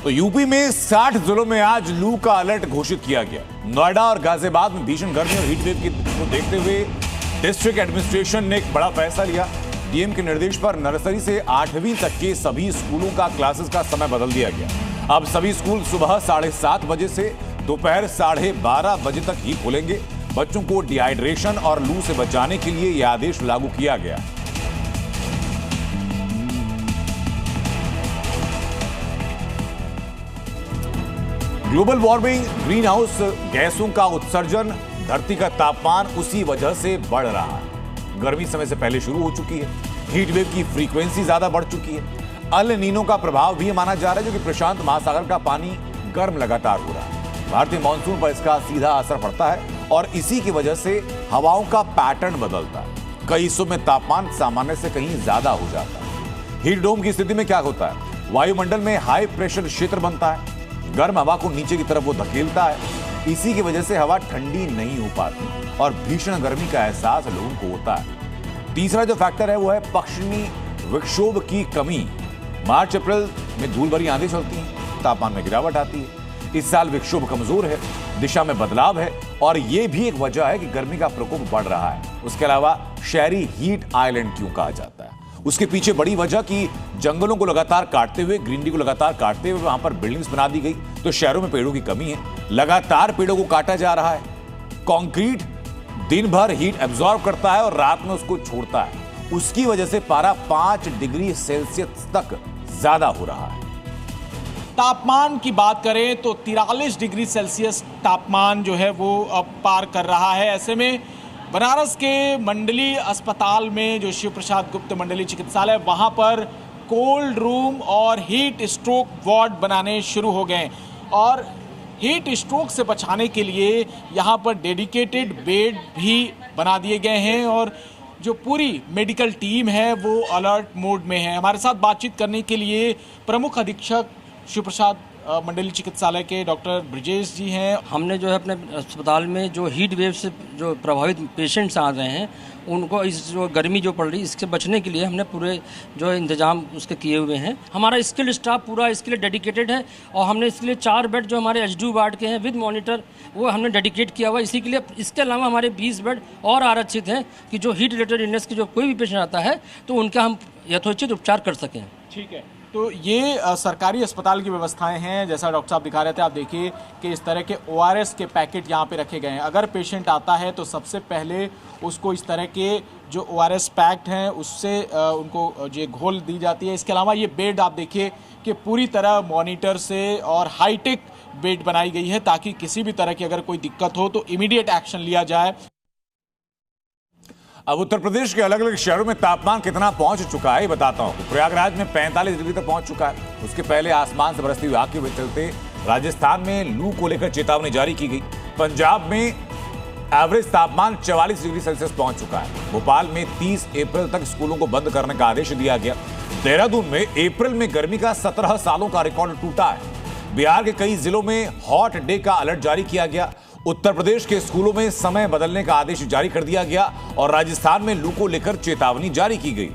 तो यूपी में 60 जिलों में आज लू का अलर्ट घोषित किया गया। नोएडा और गाजियाबाद में भीषण गर्मी और हीटवेव को देखते हुए डिस्ट्रिक्ट एडमिनिस्ट्रेशन ने एक बड़ा फैसला लिया। डीएम के निर्देश पर नर्सरी से 8वीं तक के सभी स्कूलों का क्लासेस का समय बदल दिया गया। अब सभी स्कूल सुबह 7:30 बजे से दोपहर 12:30 बजे तक ही खुलेंगे। बच्चों को डिहाइड्रेशन और लू से बचाने के लिए यह आदेश लागू किया गया। ग्लोबल वार्मिंग, ग्रीन हाउस गैसों का उत्सर्जन, धरती का तापमान उसी वजह से बढ़ रहा है। गर्मी समय से पहले शुरू हो चुकी है। हीट वेव की फ्रीक्वेंसी ज्यादा बढ़ चुकी है। अल नीनो का प्रभाव भी माना जा रहा है, जो कि प्रशांत महासागर का पानी गर्म लगातार हो रहा है। भारतीय मानसून पर इसका सीधा असर पड़ता है और इसी की वजह से हवाओं का पैटर्न बदलता है। कई हिस्सों में तापमान सामान्य से कहीं ज्यादा हो जाता है। हीट डोम की स्थिति में क्या होता है? वायुमंडल में हाई प्रेशर क्षेत्र बनता है। गर्म हवा को नीचे की तरफ वो धकेलता है। इसी की वजह से हवा ठंडी नहीं हो पाती और भीषण गर्मी का एहसास लोगों को होता है। तीसरा जो फैक्टर है वो है पश्चिमी विक्षोभ की कमी। मार्च अप्रैल में धूल भरी आंधी चलती है, तापमान में गिरावट आती है। इस साल विक्षोभ कमजोर है, दिशा में बदलाव है और यह भी एक वजह है कि गर्मी का प्रकोप बढ़ रहा है। उसके अलावा शहरी हीट आइलैंड क्यों कहा जाता है, उसके पीछे बड़ी वजह कि जंगलों को लगातार काटते हुए, ग्रीनरी को लगातार काटते हुए वहां पर बिल्डिंग्स बना दी गई, तो शहरों में पेड़ों की कमी है। लगातार पेड़ों को काटा जा रहा है। कंक्रीट दिन भर हीट एब्जॉर्ब करता है और रात में उसको छोड़ता है। उसकी वजह से पारा 5 डिग्री सेल्सियस तक ज्यादा हो रहा है। तापमान की बात करें तो 43 डिग्री सेल्सियस तापमान जो है वो अब पार कर रहा है। ऐसे में बनारस के मंडली अस्पताल में जो शिव प्रसाद गुप्त मंडली चिकित्सालय, वहां पर कोल्ड रूम और हीट स्ट्रोक वार्ड बनाने शुरू हो गए और हीट स्ट्रोक से बचाने के लिए यहां पर डेडिकेटेड बेड भी बना दिए गए हैं और जो पूरी मेडिकल टीम है वो अलर्ट मोड में है। हमारे साथ बातचीत करने के लिए प्रमुख अधीक्षक शिव प्रसाद मंडली चिकित्सालय के डॉक्टर ब्रिजेश जी हैं। हमने जो है अपने अस्पताल में जो हीट वेव से जो प्रभावित पेशेंट्स आ रहे हैं, उनको इस जो गर्मी जो पड़ रही है इससे बचने के लिए हमने पूरे जो इंतजाम उसके किए हुए हैं। हमारा स्किल्ड स्टाफ पूरा इसके लिए डेडिकेटेड है और हमने इसके लिए 4 बेड जो हमारे एचडी वार्ड के हैं विद मॉनिटर वो हमने डेडिकेट किया हुआ इसी के लिए। इसके अलावा हमारे 20 बेड और आरक्षित हैं कि जो हीट रिलेटेड इलनेस की जो कोई भी पेशेंट आता है तो उनका हम यथोचित उपचार कर सकें। ठीक है, तो ये सरकारी अस्पताल की व्यवस्थाएं हैं। जैसा डॉक्टर साहब दिखा रहे थे, आप देखिए कि इस तरह के ORS के पैकेट यहाँ पे रखे गए हैं। अगर पेशेंट आता है तो सबसे पहले उसको इस तरह के जो ORS पैक्ट हैं उससे उनको ये घोल दी जाती है। इसके अलावा ये बेड आप देखिए कि पूरी तरह मॉनिटर से और हाईटेक बेड बनाई गई है ताकि किसी भी तरह की अगर कोई दिक्कत हो तो इमीडिएट एक्शन लिया जाए। अब उत्तर प्रदेश के अलग अलग शहरों में तापमान कितना पहुंच चुका है ये बताता हूं। प्रयागराज में 45 डिग्री तक पहुंच चुका है। उसके पहले आसमान से बरसती हुई आग के चलते राजस्थान में लू को लेकर चेतावनी जारी की गई। पंजाब में एवरेज तापमान 44 डिग्री सेल्सियस पहुंच चुका है। भोपाल में 30 अप्रैल तक स्कूलों को बंद करने का आदेश दिया गया। देहरादून में अप्रैल में गर्मी का 17 सालों का रिकॉर्ड टूटा है। बिहार के कई जिलों में हॉट डे का अलर्ट जारी किया गया। उत्तर प्रदेश के स्कूलों में समय बदलने का आदेश जारी कर दिया गया और राजस्थान में लू को लेकर चेतावनी जारी की गई।